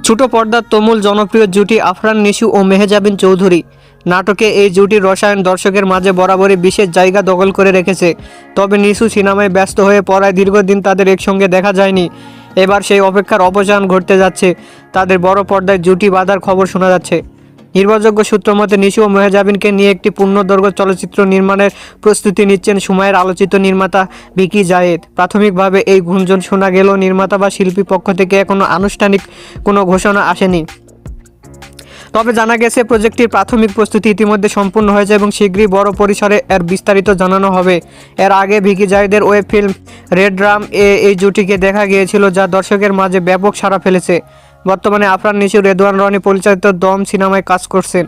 ছোট পর্দার তুমুল জনপ্রিয় জুটি আফরান নিশু ও মেহজাবিন চৌধুরী। নাটকে এই জুটির রসায়ন দর্শকের মাঝে বরাবরই বিশেষ জায়গা দখল করে রেখেছে। তবে নিশু সিনেমায় ব্যস্ত হয়ে পড়ায় দীর্ঘদিন তাদের একসঙ্গে দেখা যায়নি। এবার সেই অপেক্ষার অবসান ঘটতে যাচ্ছে। তাদের বড় পর্দায় জুটি বাঁধার খবর শোনা যাচ্ছে। নির্ভরযোগ্য সূত্র মতে নিশু ও মেহজাবিনকে নিয়ে একটি পূর্ণদৈর্ঘ্য চলচ্চিত্র নির্মাণের প্রস্তুতি নিচ্ছেন সময়ের আলোচিত নির্মাতা ভিকি জায়েদ। প্রাথমিকভাবে এই গুঞ্জন শোনা গেলেও নির্মাতা বা শিল্পী পক্ষ থেকে এখনও আনুষ্ঠানিক কোনো ঘোষণা আসেনি। তবে জানা গেছে প্রজেক্টটির প্রাথমিক প্রস্তুতি ইতিমধ্যে সম্পূর্ণ হয়েছে এবং শীঘ্রই বড় পরিসরে এর বিস্তারিত জানানো হবে। এর আগে ভিকি জায়েদের ওয়েব ফিল্ম রেড রাম এই জুটিকে দেখা গিয়েছিল, যা দর্শকের মাঝে ব্যাপক সাড়া ফেলেছে। বর্তমানে আফরান নিশু রেদওয়ান রনি পরিচালিত দম সিনেমায় কাজ করছেন।